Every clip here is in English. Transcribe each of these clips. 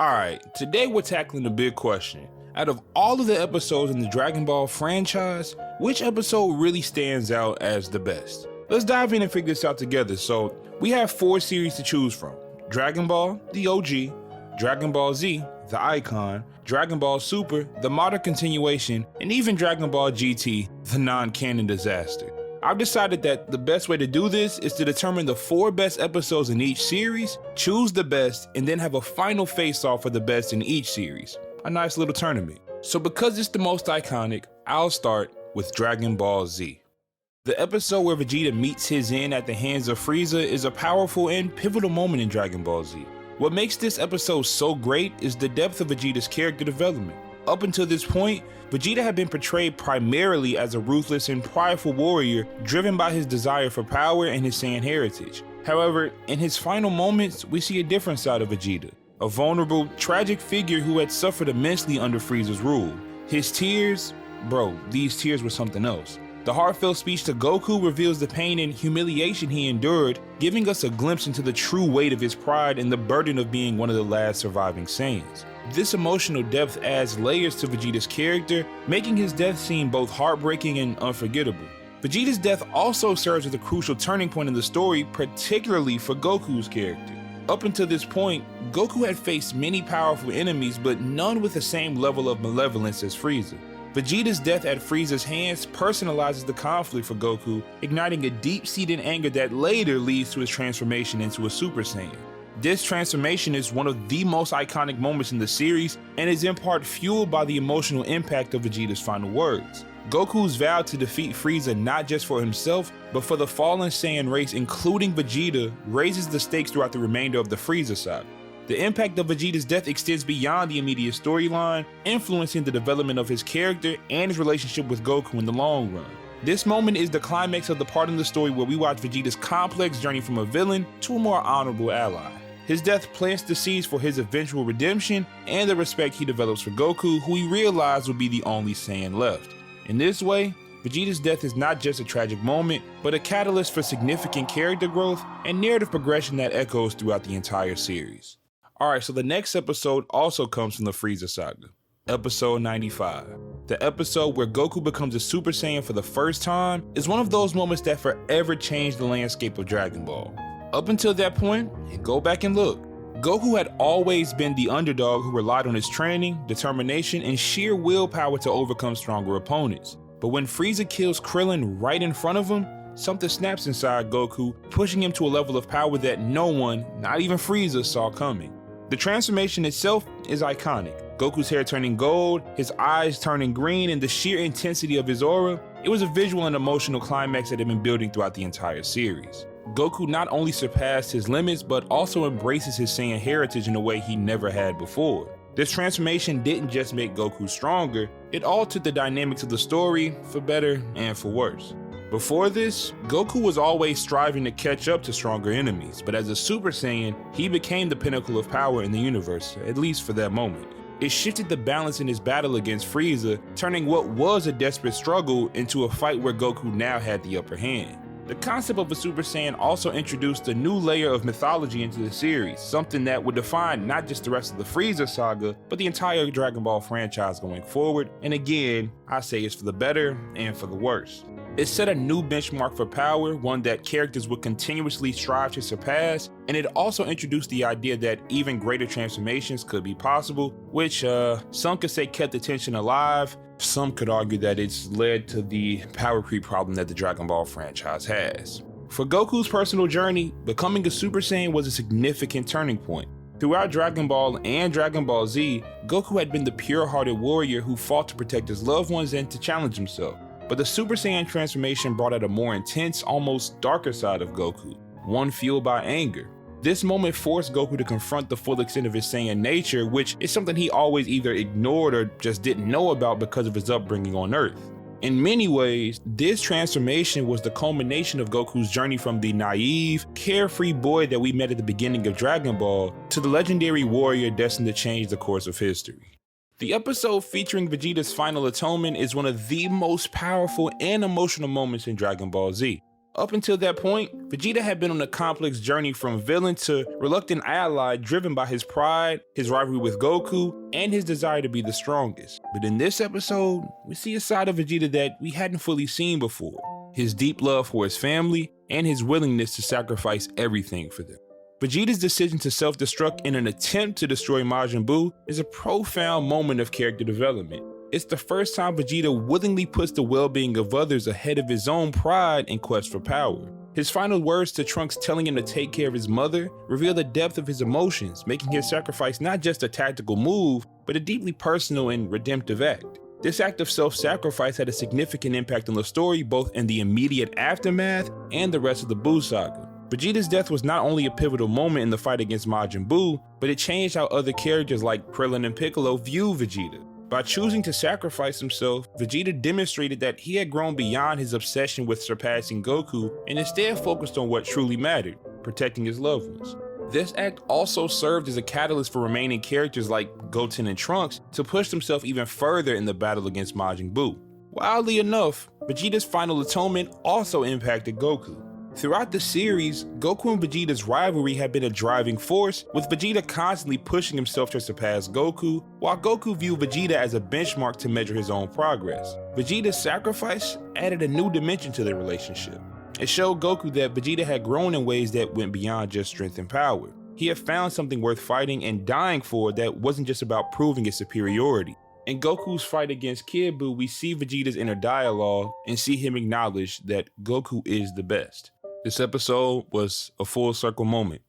Alright, today we're tackling the big question. Out of all of the episodes in the Dragon Ball franchise, which episode really stands out as the best? Let's dive in and figure this out together. So, we have 4 series to choose from. Dragon Ball, the OG, Dragon Ball Z, the icon, Dragon Ball Super, the modern continuation, and even Dragon Ball GT, the non-canon disaster. I've decided that the best way to do this is to determine the 4 best episodes in each series, choose the best, and then have a final face-off for the best in each series. A nice little tournament. So because it's the most iconic, I'll start with Dragon Ball Z. The episode where Vegeta meets his end at the hands of Frieza is a powerful and pivotal moment in Dragon Ball Z. What makes this episode so great is the depth of Vegeta's character development. Up until this point, Vegeta had been portrayed primarily as a ruthless and prideful warrior driven by his desire for power and his Saiyan heritage. However, in his final moments, we see a different side of Vegeta, a vulnerable, tragic figure who had suffered immensely under Frieza's rule. His tears, these tears were something else. The heartfelt speech to Goku reveals the pain and humiliation he endured, giving us a glimpse into the true weight of his pride and the burden of being one of the last surviving Saiyans. This emotional depth adds layers to Vegeta's character, making his death seem both heartbreaking and unforgettable. Vegeta's death also serves as a crucial turning point in the story, particularly for Goku's character. Up until this point, Goku had faced many powerful enemies, but none with the same level of malevolence as Frieza. Vegeta's death at Frieza's hands personalizes the conflict for Goku, igniting a deep-seated anger that later leads to his transformation into a Super Saiyan. This transformation is one of the most iconic moments in the series and is in part fueled by the emotional impact of Vegeta's final words. Goku's vow to defeat Frieza not just for himself, but for the fallen Saiyan race including Vegeta raises the stakes throughout the remainder of the Frieza saga. The impact of Vegeta's death extends beyond the immediate storyline, influencing the development of his character and his relationship with Goku in the long run. This moment is the climax of the part in the story where we watch Vegeta's complex journey from a villain to a more honorable ally. His death plants the seeds for his eventual redemption and the respect he develops for Goku, who he realized will be the only Saiyan left. In this way, Vegeta's death is not just a tragic moment, but a catalyst for significant character growth and narrative progression that echoes throughout the entire series. Alright, so the next episode also comes from the Frieza saga. Episode 95. The episode where Goku becomes a Super Saiyan for the first time is one of those moments that forever changed the landscape of Dragon Ball. Up until that point, and go back and look, Goku had always been the underdog who relied on his training, determination, and sheer willpower to overcome stronger opponents. But when Frieza kills Krillin right in front of him, something snaps inside Goku, pushing him to a level of power that no one, not even Frieza, saw coming. The transformation itself is iconic. Goku's hair turning gold, his eyes turning green, and the sheer intensity of his aura, it was a visual and emotional climax that had been building throughout the entire series. Goku not only surpassed his limits, but also embraces his Saiyan heritage in a way he never had before. This transformation didn't just make Goku stronger, it altered the dynamics of the story, for better and for worse. Before this, Goku was always striving to catch up to stronger enemies, but as a Super Saiyan, he became the pinnacle of power in the universe, at least for that moment. It shifted the balance in his battle against Frieza, turning what was a desperate struggle into a fight where Goku now had the upper hand. The concept of a Super Saiyan also introduced a new layer of mythology into the series, something that would define not just the rest of the Frieza saga, but the entire Dragon Ball franchise going forward, and again, I say it's for the better and for the worse. It set a new benchmark for power, one that characters would continuously strive to surpass, and it also introduced the idea that even greater transformations could be possible, which some could say kept the tension alive. Some could argue that it's led to the power creep problem that the Dragon Ball franchise has. For Goku's personal journey, becoming a Super Saiyan was a significant turning point. Throughout Dragon Ball and Dragon Ball Z, Goku had been the pure-hearted warrior who fought to protect his loved ones and to challenge himself. But the Super Saiyan transformation brought out a more intense, almost darker side of Goku, one fueled by anger. This moment forced Goku to confront the full extent of his Saiyan nature, which is something he always either ignored or just didn't know about because of his upbringing on Earth. In many ways, this transformation was the culmination of Goku's journey from the naive, carefree boy that we met at the beginning of Dragon Ball to the legendary warrior destined to change the course of history. The episode featuring Vegeta's final atonement is one of the most powerful and emotional moments in Dragon Ball Z. Up until that point, Vegeta had been on a complex journey from villain to reluctant ally driven by his pride, his rivalry with Goku, and his desire to be the strongest. But in this episode, we see a side of Vegeta that we hadn't fully seen before. His deep love for his family, and his willingness to sacrifice everything for them. Vegeta's decision to self-destruct in an attempt to destroy Majin Buu is a profound moment of character development. It's the first time Vegeta willingly puts the well-being of others ahead of his own pride and quest for power. His final words to Trunks telling him to take care of his mother reveal the depth of his emotions, making his sacrifice not just a tactical move, but a deeply personal and redemptive act. This act of self-sacrifice had a significant impact on the story, both in the immediate aftermath and the rest of the Buu saga. Vegeta's death was not only a pivotal moment in the fight against Majin Buu, but it changed how other characters like Krillin and Piccolo view Vegeta. By choosing to sacrifice himself, Vegeta demonstrated that he had grown beyond his obsession with surpassing Goku and instead focused on what truly mattered, protecting his loved ones. This act also served as a catalyst for remaining characters like Goten and Trunks to push themselves even further in the battle against Majin Buu. Wildly enough, Vegeta's final atonement also impacted Goku. Throughout the series, Goku and Vegeta's rivalry had been a driving force, with Vegeta constantly pushing himself to surpass Goku, while Goku viewed Vegeta as a benchmark to measure his own progress. Vegeta's sacrifice added a new dimension to their relationship. It showed Goku that Vegeta had grown in ways that went beyond just strength and power. He had found something worth fighting and dying for that wasn't just about proving his superiority. In Goku's fight against Kid Buu, we see Vegeta's inner dialogue and see him acknowledge that Goku is the best. This episode was a full circle moment.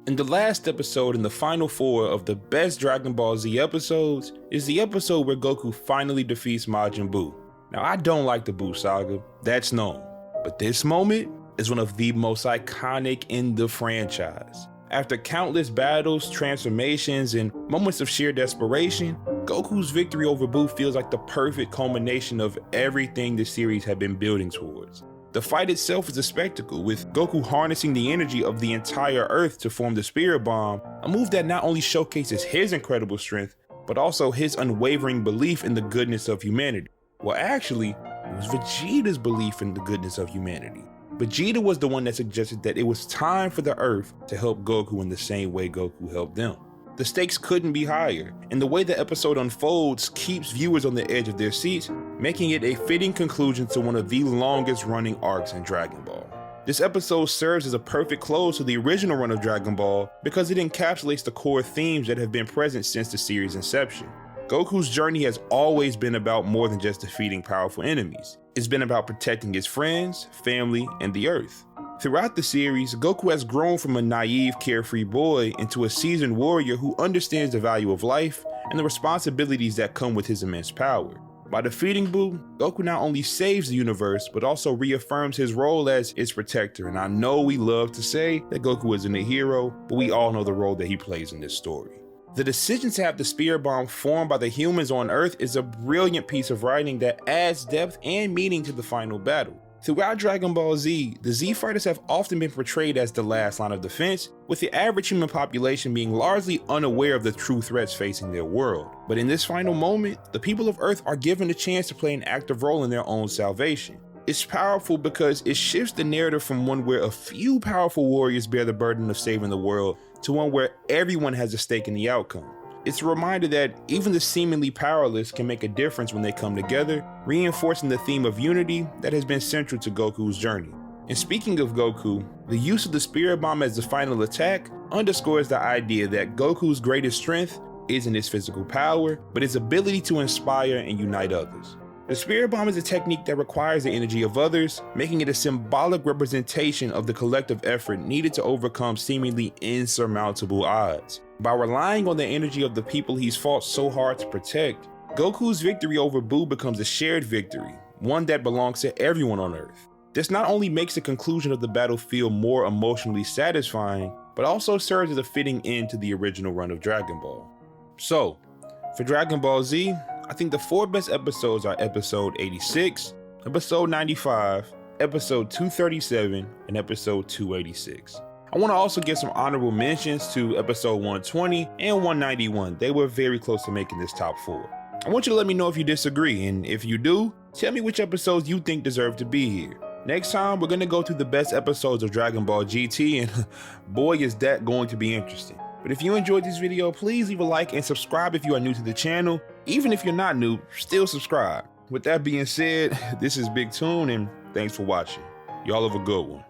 And the last episode in the final 4 of the best Dragon Ball Z episodes is the episode where Goku finally defeats Majin Buu. Now, I don't like the Buu saga, that's known, but this moment is one of the most iconic in the franchise. After countless battles, transformations, and moments of sheer desperation, Goku's victory over Buu feels like the perfect culmination of everything the series had been building towards. The fight itself is a spectacle, with Goku harnessing the energy of the entire Earth to form the Spirit Bomb, a move that not only showcases his incredible strength, but also his unwavering belief in the goodness of humanity. Well, actually, it was Vegeta's belief in the goodness of humanity. Vegeta was the one that suggested that it was time for the Earth to help Goku in the same way Goku helped them. The stakes couldn't be higher, and the way the episode unfolds keeps viewers on the edge of their seats, making it a fitting conclusion to one of the longest running arcs in Dragon Ball. This episode serves as a perfect close to the original run of Dragon Ball because it encapsulates the core themes that have been present since the series' inception. Goku's journey has always been about more than just defeating powerful enemies. It's been about protecting his friends, family, and the Earth. Throughout the series, Goku has grown from a naive, carefree boy into a seasoned warrior who understands the value of life and the responsibilities that come with his immense power. By defeating Buu, Goku not only saves the universe, but also reaffirms his role as its protector. And I know we love to say that Goku isn't a hero, but we all know the role that he plays in this story. The decision to have the Spirit Bomb formed by the humans on Earth is a brilliant piece of writing that adds depth and meaning to the final battle. Throughout Dragon Ball Z, the Z fighters have often been portrayed as the last line of defense, with the average human population being largely unaware of the true threats facing their world. But in this final moment, the people of Earth are given a chance to play an active role in their own salvation. It's powerful because it shifts the narrative from one where a few powerful warriors bear the burden of saving the world to one where everyone has a stake in the outcome. It's a reminder that even the seemingly powerless can make a difference when they come together, reinforcing the theme of unity that has been central to Goku's journey. And speaking of Goku, the use of the Spirit Bomb as the final attack underscores the idea that Goku's greatest strength isn't his physical power, but his ability to inspire and unite others. The Spirit Bomb is a technique that requires the energy of others, making it a symbolic representation of the collective effort needed to overcome seemingly insurmountable odds. By relying on the energy of the people he's fought so hard to protect, Goku's victory over Buu becomes a shared victory, one that belongs to everyone on Earth. This not only makes the conclusion of the battle feel more emotionally satisfying, but also serves as a fitting end to the original run of Dragon Ball. So, for Dragon Ball Z, I think the 4 best episodes are episode 86, episode 95, episode 237, and episode 286. I want to also give some honorable mentions to episode 120 and 191. They were very close to making this top 4. I want you to let me know if you disagree, and if you do, tell me which episodes you think deserve to be here. Next time, we're gonna go through the best episodes of Dragon Ball GT, and boy is that going to be interesting. But if you enjoyed this video, please leave a like and subscribe if you are new to the channel. Even if you're not new, still subscribe. With that being said, this is BigTune, and thanks for watching. Y'all have a good one.